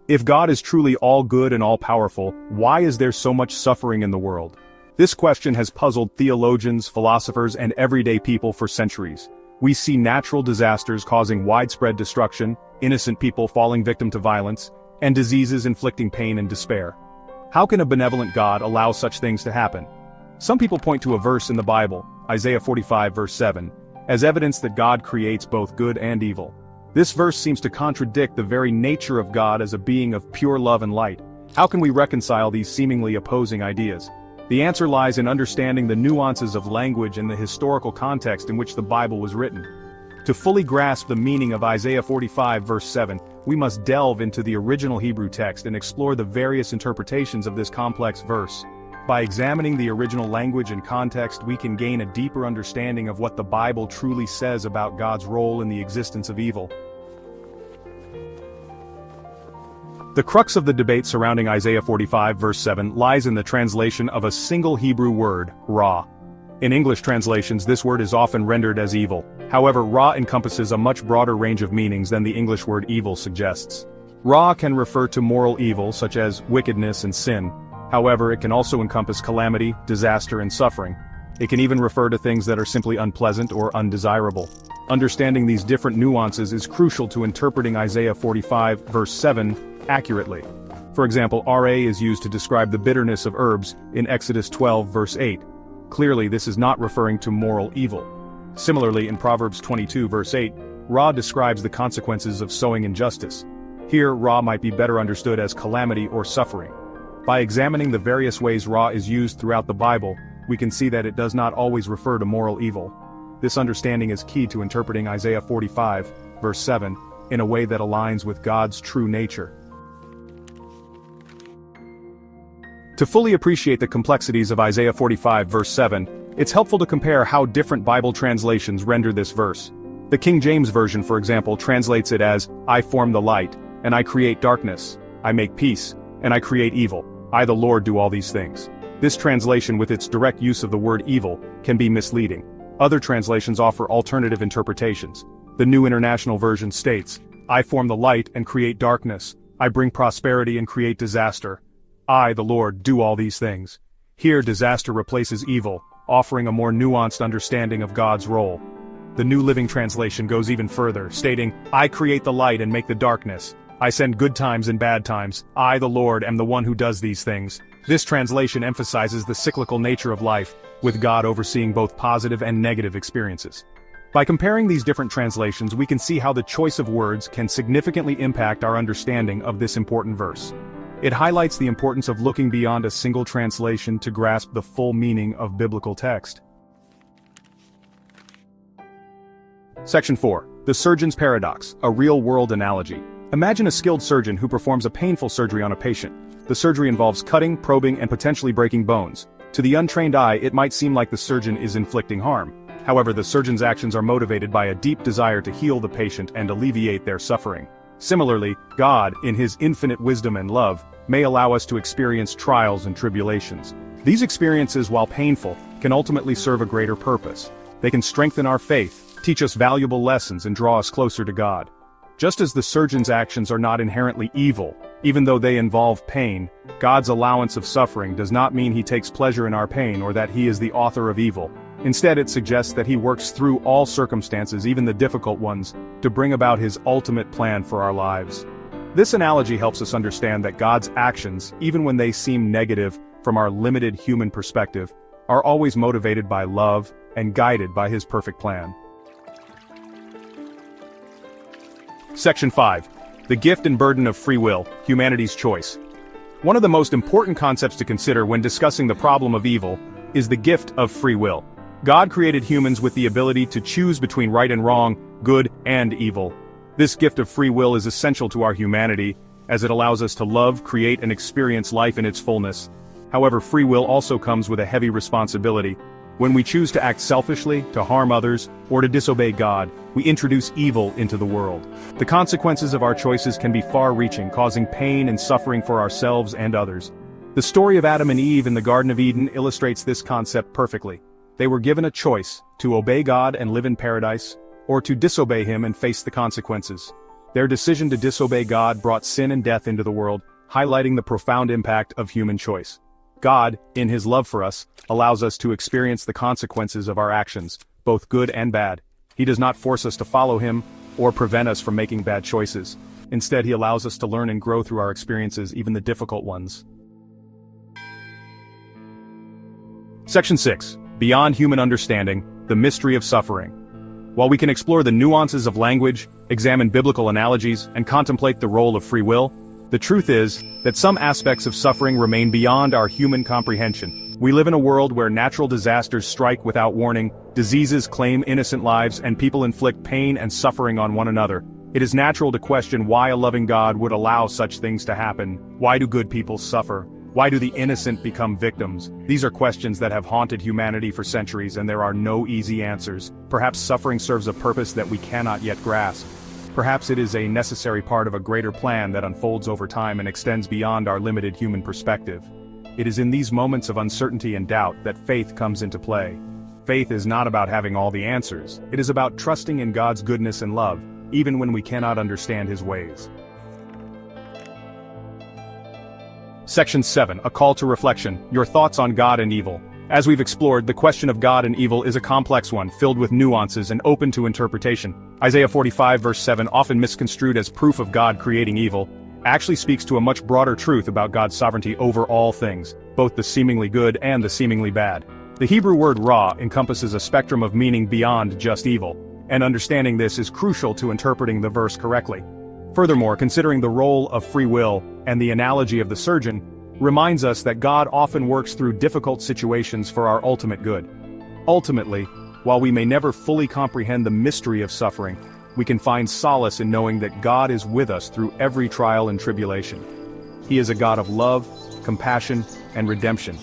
If God is truly all good and all-powerful, why is there so much suffering in the world? This question has puzzled theologians, philosophers, and everyday people for centuries. We see natural disasters causing widespread destruction, innocent people falling victim to violence, and diseases inflicting pain and despair. How can a benevolent God allow such things to happen? Some people point to a verse in the Bible, Isaiah 45 verse 7, as evidence that God creates both good and evil. This verse seems to contradict the very nature of God as a being of pure love and light. How can we reconcile these seemingly opposing ideas? The answer lies in understanding the nuances of language and the historical context in which the Bible was written. To fully grasp the meaning of Isaiah 45 verse 7, we must delve into the original Hebrew text and explore the various interpretations of this complex verse. By examining the original language and context, we can gain a deeper understanding of what the Bible truly says about God's role in the existence of evil. The crux of the debate surrounding Isaiah 45 verse 7 lies in the translation of a single Hebrew word, ra. In English translations, this word is often rendered as evil. However, ra encompasses a much broader range of meanings than the English word evil suggests. Ra can refer to moral evil such as wickedness and sin. However, it can also encompass calamity, disaster, and suffering. It can even refer to things that are simply unpleasant or undesirable. Understanding these different nuances is crucial to interpreting Isaiah 45 verse 7 accurately. For example, ra is used to describe the bitterness of herbs in Exodus 12 verse 8. Clearly, this is not referring to moral evil. Similarly, in Proverbs 22 verse 8, ra describes the consequences of sowing injustice. Here, ra might be better understood as calamity or suffering. By examining the various ways ra is used throughout the Bible, we can see that it does not always refer to moral evil. This understanding is key to interpreting Isaiah 45 verse 7 in a way that aligns with God's true nature. To fully appreciate the complexities of Isaiah 45 verse 7, it's helpful to compare how different Bible translations render this verse. The King James Version, for example, translates it as, "I form the light, and I create darkness. I make peace, and I create evil. I the Lord do all these things." This translation, with its direct use of the word evil, can be misleading. Other translations offer alternative interpretations. The New International Version states, "I form the light and create darkness. I bring prosperity and create disaster. I, the Lord, do all these things." Here, disaster replaces evil, offering a more nuanced understanding of God's role. The New Living Translation goes even further, stating, "I create the light and make the darkness. I send good times and bad times. I, the Lord, am the one who does these things." This translation emphasizes the cyclical nature of life, with God overseeing both positive and negative experiences. By comparing these different translations, we can see how the choice of words can significantly impact our understanding of this important verse. It highlights the importance of looking beyond a single translation to grasp the full meaning of biblical text. Section 4. The Surgeon's Paradox, a real-world analogy. Imagine a skilled surgeon who performs a painful surgery on a patient. The surgery involves cutting, probing, and potentially breaking bones. To the untrained eye, it might seem like the surgeon is inflicting harm. However, the surgeon's actions are motivated by a deep desire to heal the patient and alleviate their suffering. Similarly, God, in His infinite wisdom and love, may allow us to experience trials and tribulations. These experiences, while painful, can ultimately serve a greater purpose. They can strengthen our faith, teach us valuable lessons, and draw us closer to God. Just as the surgeon's actions are not inherently evil, even though they involve pain, God's allowance of suffering does not mean He takes pleasure in our pain or that He is the author of evil. Instead, it suggests that He works through all circumstances, even the difficult ones, to bring about His ultimate plan for our lives. This analogy helps us understand that God's actions, even when they seem negative from our limited human perspective, are always motivated by love and guided by His perfect plan. Section 5. The Gift and Burden of Free Will, Humanity's Choice. One of the most important concepts to consider when discussing the problem of evil is the gift of free will. God created humans with the ability to choose between right and wrong, good and evil. This gift of free will is essential to our humanity, as it allows us to love, create, and experience life in its fullness. However, free will also comes with a heavy responsibility. When we choose to act selfishly, to harm others, or to disobey God, we introduce evil into the world. The consequences of our choices can be far-reaching, causing pain and suffering for ourselves and others. The story of Adam and Eve in the Garden of Eden illustrates this concept perfectly. They were given a choice, to obey God and live in paradise, or to disobey Him and face the consequences. Their decision to disobey God brought sin and death into the world, highlighting the profound impact of human choice. God, in his love for us, allows us to experience the consequences of our actions, both good and bad. He does not force us to follow him, or prevent us from making bad choices. Instead, he allows us to learn and grow through our experiences, even the difficult ones. Section 6. Beyond Human Understanding, the Mystery of Suffering. While we can explore the nuances of language, examine biblical analogies, and contemplate the role of free will, the truth is that some aspects of suffering remain beyond our human comprehension. We live in a world where natural disasters strike without warning, diseases claim innocent lives, and people inflict pain and suffering on one another. It is natural to question why a loving God would allow such things to happen. Why do good people suffer? Why do the innocent become victims? These are questions that have haunted humanity for centuries, and there are no easy answers. Perhaps suffering serves a purpose that we cannot yet grasp. Perhaps it is a necessary part of a greater plan that unfolds over time and extends beyond our limited human perspective. It is in these moments of uncertainty and doubt that faith comes into play. Faith is not about having all the answers. It is about trusting in God's goodness and love, even when we cannot understand his ways. Section 7. A Call to Reflection. Your thoughts on God and evil. As we've explored, the question of God and evil is a complex one, filled with nuances and open to interpretation. Isaiah 45 verse 7, often misconstrued as proof of God creating evil, actually speaks to a much broader truth about God's sovereignty over all things, both the seemingly good and the seemingly bad. The Hebrew word ra encompasses a spectrum of meaning beyond just evil, and understanding this is crucial to interpreting the verse correctly. Furthermore, considering the role of free will and the analogy of the surgeon reminds us that God often works through difficult situations for our ultimate good. Ultimately, while we may never fully comprehend the mystery of suffering, we can find solace in knowing that God is with us through every trial and tribulation. He is a God of love, compassion, and redemption,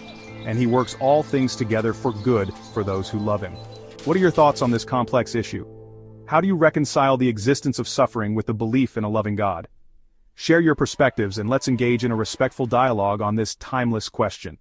and he works all things together for good for those who love him. What are your thoughts on this complex issue? How do you reconcile the existence of suffering with the belief in a loving God? Share your perspectives and let's engage in a respectful dialogue on this timeless question.